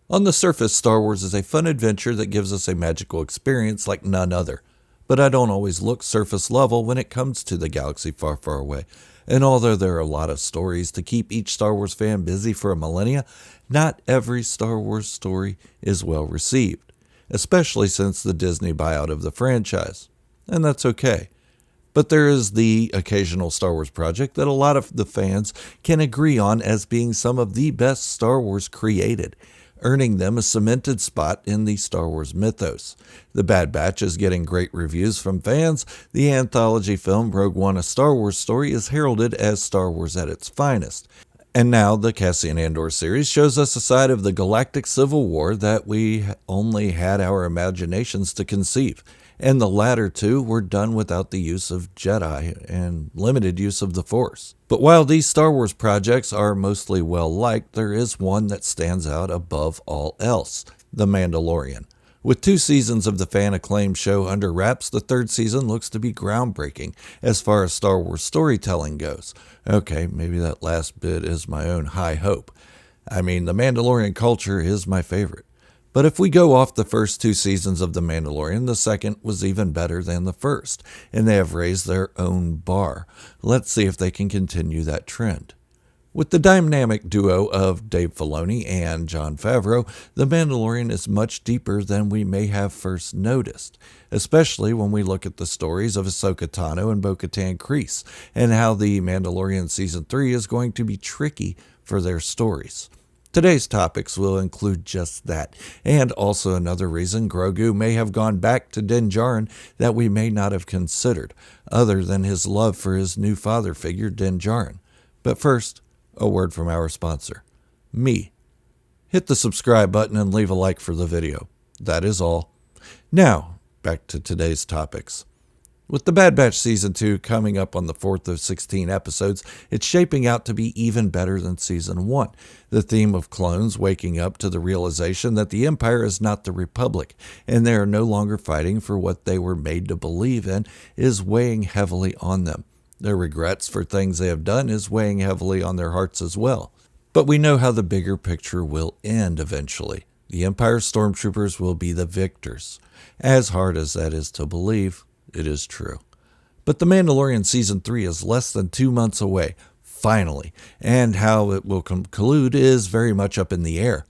On the surface, Star Wars is a fun adventure that gives us a magical experience like none other. But I don't always look surface level when it comes to the galaxy far, far away. And although there are a lot of stories to keep each Star Wars fan busy for a millennia, not every Star Wars story is well received, especially since the Disney buyout of the franchise. And that's okay. But there is the occasional Star Wars project that a lot of the fans can agree on as being some of the best Star Wars created, earning them a cemented spot in the Star Wars mythos. The Bad Batch is getting great reviews from fans. The anthology film Rogue One: A Star Wars Story is heralded as Star Wars at its finest. And now the Cassian Andor series shows us a side of the galactic civil war that we only had our imaginations to conceive. And the latter two were done without the use of Jedi and limited use of the Force. But while these Star Wars projects are mostly well-liked, there is one that stands out above all else: The Mandalorian. With 2 seasons of the fan-acclaimed show under wraps, the 3rd season looks to be groundbreaking as far as Star Wars storytelling goes. Okay, maybe that last bit is my own high hope. I mean, the Mandalorian culture is my favorite. But if we go off the first 2 seasons of The Mandalorian, the second was even better than the first, and they have raised their own bar. Let's see if they can continue that trend. With the dynamic duo of Dave Filoni and Jon Favreau, The Mandalorian is much deeper than we may have first noticed, especially when we look at the stories of Ahsoka Tano and Bo-Katan Kryze, and how The Mandalorian Season 3 is going to be tricky for their stories. Today's topics will include just that, and also another reason Grogu may have gone back to Djarin that we may not have considered, other than his love for his new father figure, Djarin. But first, a word from our sponsor, me. Hit the subscribe button and leave a like for the video. That is all. Now, back to today's topics. With The Bad Batch Season 2 coming up on the 4th of 16 episodes, it's shaping out to be even better than Season 1. The theme of clones waking up to the realization that the Empire is not the Republic, and they are no longer fighting for what they were made to believe in, is weighing heavily on them. Their regrets for things they have done is weighing heavily on their hearts as well. But we know how the bigger picture will end eventually. The Empire stormtroopers will be the victors. As hard as that is to believe, it is true. But The Mandalorian Season 3 is less than 2 months away, finally, and how it will conclude is very much up in the air.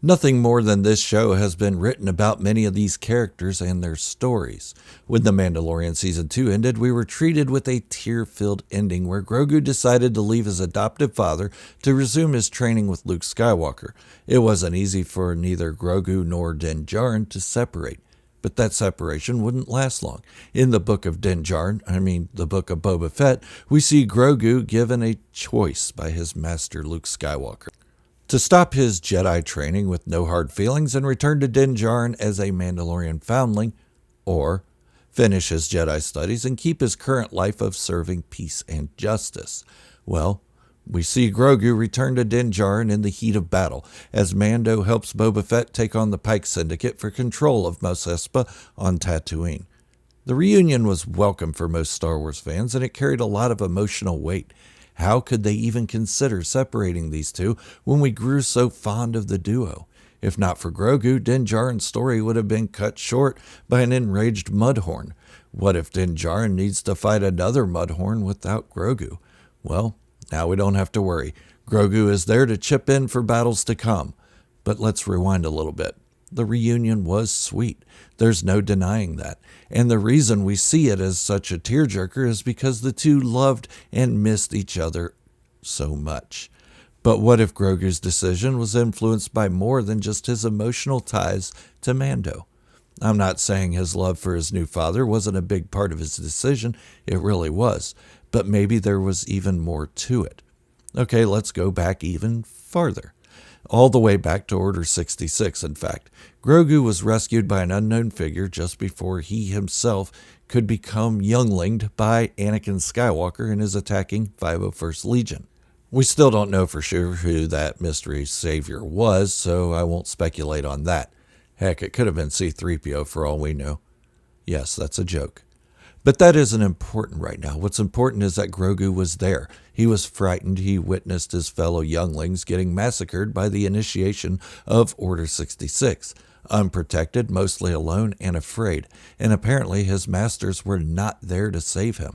Nothing more than this show has been written about many of these characters and their stories. When The Mandalorian Season 2 ended, we were treated with a tear-filled ending where Grogu decided to leave his adoptive father to resume his training with Luke Skywalker. It wasn't easy for neither Grogu nor Djarin to separate. But that separation wouldn't last long. In the book of Djarin, the book of Boba Fett, we see Grogu given a choice by his master Luke Skywalker: to stop his Jedi training with no hard feelings and return to Djarin as a Mandalorian foundling, or finish his Jedi studies and keep his current life of serving peace and justice. Well, we see Grogu return to Djarin in the heat of battle, as Mando helps Boba Fett take on the Pike Syndicate for control of Mos Espa on Tatooine. The reunion was welcome for most Star Wars fans, and it carried a lot of emotional weight. How could they even consider separating these two when we grew so fond of the duo? If not for Grogu, Djarin's story would have been cut short by an enraged Mudhorn. What if Djarin needs to fight another Mudhorn without Grogu? Well, now we don't have to worry. Grogu is there to chip in for battles to come. But let's rewind a little bit. The reunion was sweet. There's no denying that. And the reason we see it as such a tearjerker is because the two loved and missed each other so much. But what if Grogu's decision was influenced by more than just his emotional ties to Mando? I'm not saying his love for his new father wasn't a big part of his decision. It really was. But maybe there was even more to it. Okay, let's go back even farther. All the way back to Order 66, in fact. Grogu was rescued by an unknown figure just before he himself could become younglinged by Anakin Skywalker and his attacking 501st Legion. We still don't know for sure who that mystery savior was, so I won't speculate on that. Heck, it could have been C-3PO for all we know. Yes, that's a joke. But that isn't important right now. What's important is that Grogu was there. He was frightened. He witnessed his fellow younglings getting massacred by the initiation of Order 66. Unprotected, mostly alone, and afraid, and apparently his masters were not there to save him.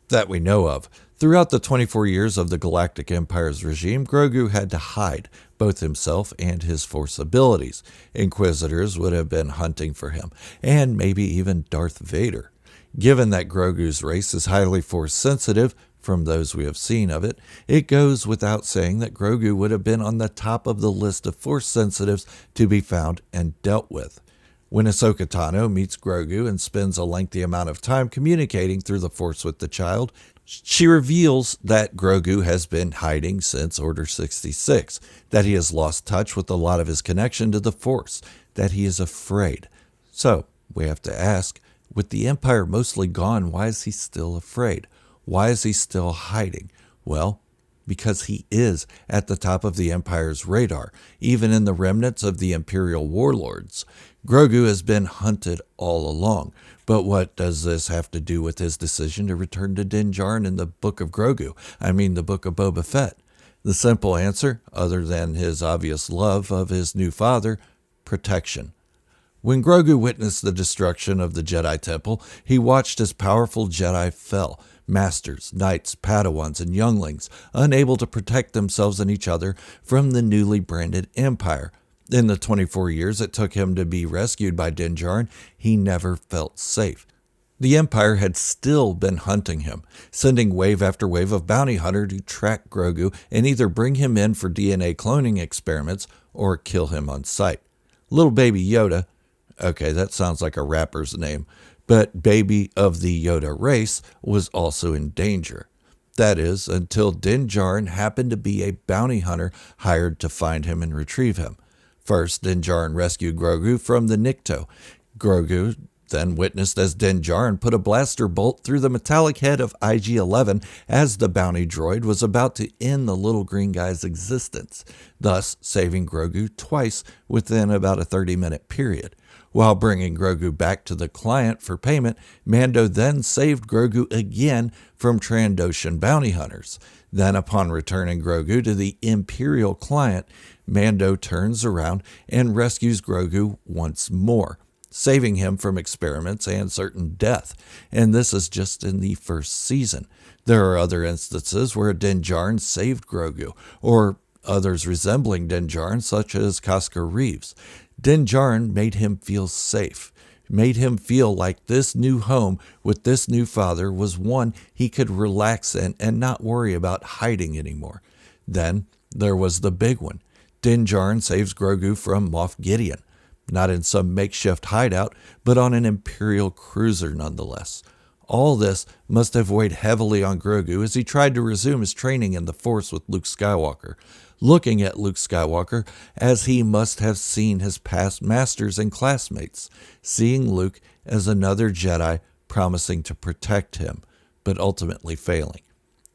That we know of. Throughout the 24 years of the Galactic Empire's regime, Grogu had to hide both himself and his Force abilities. Inquisitors would have been hunting for him, and maybe even Darth Vader. Given that Grogu's race is highly Force sensitive, from those we have seen of it, it goes without saying that Grogu would have been on the top of the list of Force sensitives to be found and dealt with. When Ahsoka Tano meets Grogu and spends a lengthy amount of time communicating through the Force with the child, she reveals that Grogu has been hiding since Order 66, that he has lost touch with a lot of his connection to the Force, that he is afraid. So, we have to ask, with the Empire mostly gone, why is he still afraid? Why is he still hiding? Well, because he is at the top of the Empire's radar, even in the remnants of the Imperial warlords. Grogu has been hunted all along, but what does this have to do with his decision to return to Djarin in the Book of Grogu? The Book of Boba Fett. The simple answer, other than his obvious love of his new father, protection. When Grogu witnessed the destruction of the Jedi Temple, he watched as powerful Jedi fell. Masters, knights, Padawans, and younglings, unable to protect themselves and each other from the newly branded Empire. In the 24 years it took him to be rescued by Djarin, he never felt safe. The Empire had still been hunting him, sending wave after wave of bounty hunters to track Grogu and either bring him in for DNA cloning experiments or kill him on sight. Little baby Yoda, okay, that sounds like a rapper's name, but baby of the Yoda race was also in danger. That is, until Djarin happened to be a bounty hunter hired to find him and retrieve him. First, Djarin rescued Grogu from the Nikto. Grogu then witnessed as Djarin put a blaster bolt through the metallic head of IG-11 as the bounty droid was about to end the little green guy's existence, thus saving Grogu twice within about a 30-minute period. While bringing Grogu back to the client for payment, Mando then saved Grogu again from Trandoshan bounty hunters. Then, upon returning Grogu to the Imperial client, Mando turns around and rescues Grogu once more, saving him from experiments and certain death. And this is just in the first season. There are other instances where Djarin saved Grogu, or others resembling Djarin, such as Casca Reeves. Djarin made him feel safe, made him feel like this new home with this new father was one he could relax in and not worry about hiding anymore. Then there was the big one. Djarin saves Grogu from Moff Gideon, not in some makeshift hideout, but on an Imperial cruiser nonetheless. All this must have weighed heavily on Grogu as he tried to resume his training in the Force with Luke Skywalker, looking at Luke Skywalker as he must have seen his past masters and classmates, seeing Luke as another Jedi promising to protect him, but ultimately failing.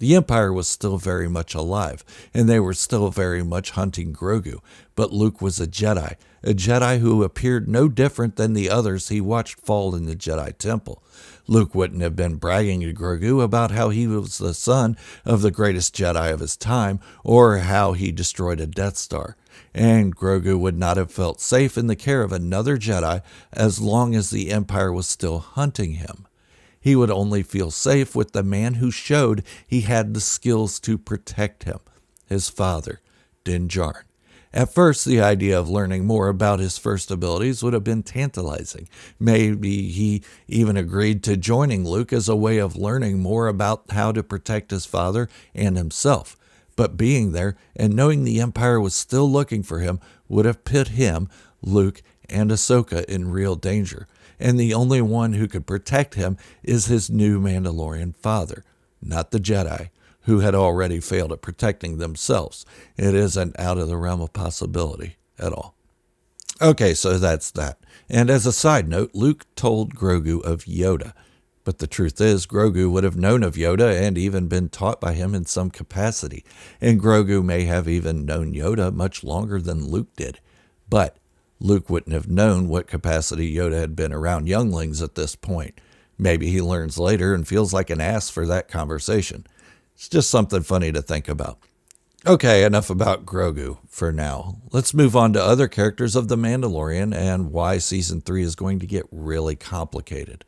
The Empire was still very much alive, and they were still very much hunting Grogu, but Luke was a Jedi who appeared no different than the others he watched fall in the Jedi Temple. Luke wouldn't have been bragging to Grogu about how he was the son of the greatest Jedi of his time, or how he destroyed a Death Star. And Grogu would not have felt safe in the care of another Jedi as long as the Empire was still hunting him. He would only feel safe with the man who showed he had the skills to protect him, his father, Djarin. At first, the idea of learning more about his first abilities would have been tantalizing. Maybe he even agreed to joining Luke as a way of learning more about how to protect his father and himself. But being there and knowing the Empire was still looking for him would have put him, Luke, and Ahsoka in real danger. And the only one who could protect him is his new Mandalorian father, not the Jedi, who had already failed at protecting themselves. It isn't out of the realm of possibility at all. Okay, so that's that. And as a side note, Luke told Grogu of Yoda. But the truth is, Grogu would have known of Yoda and even been taught by him in some capacity. And Grogu may have even known Yoda much longer than Luke did. But Luke wouldn't have known what capacity Yoda had been around younglings at this point. Maybe he learns later and feels like an ass for that conversation. It's just something funny to think about. Okay, enough about Grogu for now. Let's move on to other characters of The Mandalorian and why Season 3 is going to get really complicated.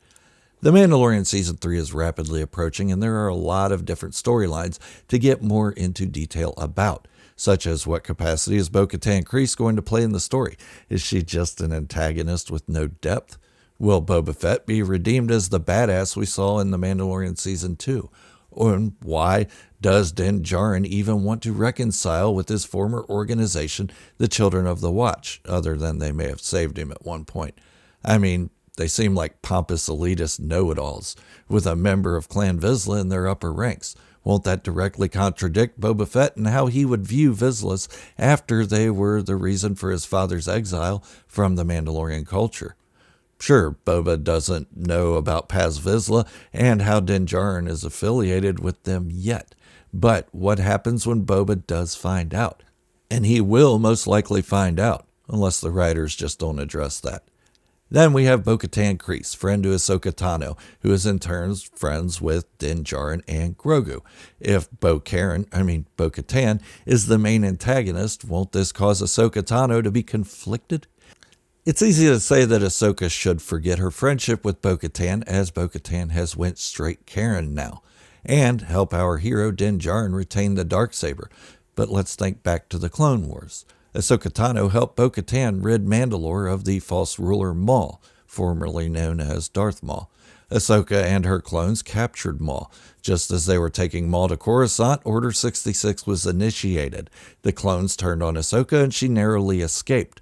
The Mandalorian Season 3 is rapidly approaching, and there are a lot of different storylines to get more into detail about, such as what capacity is Bo-Katan Kryze going to play in the story? Is she just an antagonist with no depth? Will Boba Fett be redeemed as the badass we saw in The Mandalorian Season 2? And why does Djarin even want to reconcile with his former organization, the Children of the Watch, other than they may have saved him at one point? I mean, they seem like pompous elitist know-it-alls, with a member of Clan Vizsla in their upper ranks. Won't that directly contradict Boba Fett and how he would view Vizslas after they were the reason for his father's exile from the Mandalorian culture? Sure, Boba doesn't know about Paz Vizsla and how Din Djarin is affiliated with them yet. But what happens when Boba does find out? And he will most likely find out, unless the writers just don't address that. Then we have Bo-Katan Kryze, friend to Ahsoka Tano, who is in turn friends with Din Djarin and Grogu. If Bo-Katan is the main antagonist, won't this cause Ahsoka Tano to be conflicted? It's easy to say that Ahsoka should forget her friendship with Bo-Katan, as Bo-Katan has went straight Karen now, and help our hero Din Djarin retain the Darksaber. But let's think back to the Clone Wars. Ahsoka Tano helped Bo-Katan rid Mandalore of the false ruler Maul, formerly known as Darth Maul. Ahsoka and her clones captured Maul. Just as they were taking Maul to Coruscant, Order 66 was initiated. The clones turned on Ahsoka and she narrowly escaped.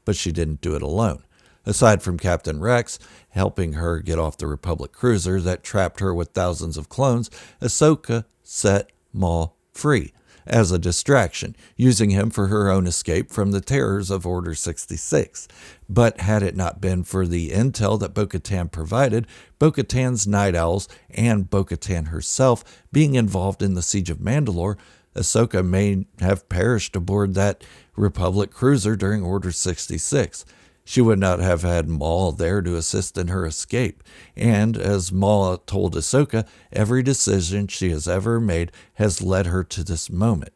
But she didn't do it alone. Aside from Captain Rex helping her get off the Republic cruiser that trapped her with thousands of clones, Ahsoka set Maul free as a distraction, using him for her own escape from the terrors of Order 66. But had it not been for the intel that Bo-Katan provided, Bo-Katan's Night Owls, and Bo-Katan herself being involved in the Siege of Mandalore, Ahsoka may have perished aboard that Republic cruiser during Order 66. She would not have had Maul there to assist in her escape, and as Maul told Ahsoka, every decision she has ever made has led her to this moment.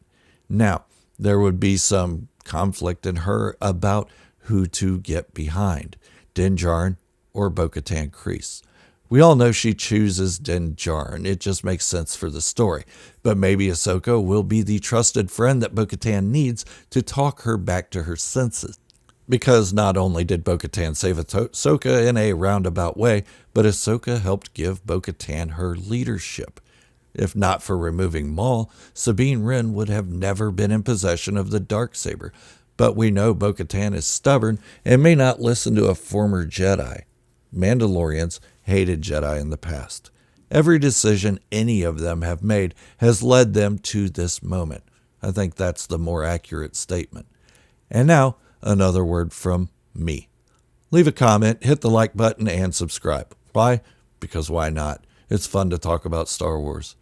Now, there would be some conflict in her about who to get behind, Din Djarin or Bo-Katan Kryze. We all know she chooses Din Djarin. It just makes sense for the story. But maybe Ahsoka will be the trusted friend that Bo-Katan needs to talk her back to her senses. Because not only did Bo-Katan save Ahsoka in a roundabout way, but Ahsoka helped give Bo-Katan her leadership. If not for removing Maul, Sabine Wren would have never been in possession of the Darksaber. But we know Bo-Katan is stubborn and may not listen to a former Jedi. Mandalorians hated Jedi in the past. Every decision any of them have made has led them to this moment. I think that's the more accurate statement. And now, another word from me. Leave a comment, hit the like button, and subscribe. Why? Because why not? It's fun to talk about Star Wars.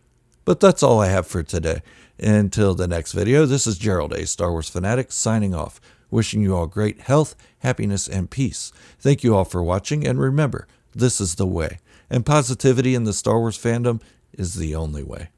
But that's all I have for today. Until the next video, this is Gerald, a Star Wars fanatic, signing off. Wishing you all great health, happiness, and peace. Thank you all for watching, and remember, this is the way. And positivity in the Star Wars fandom is the only way.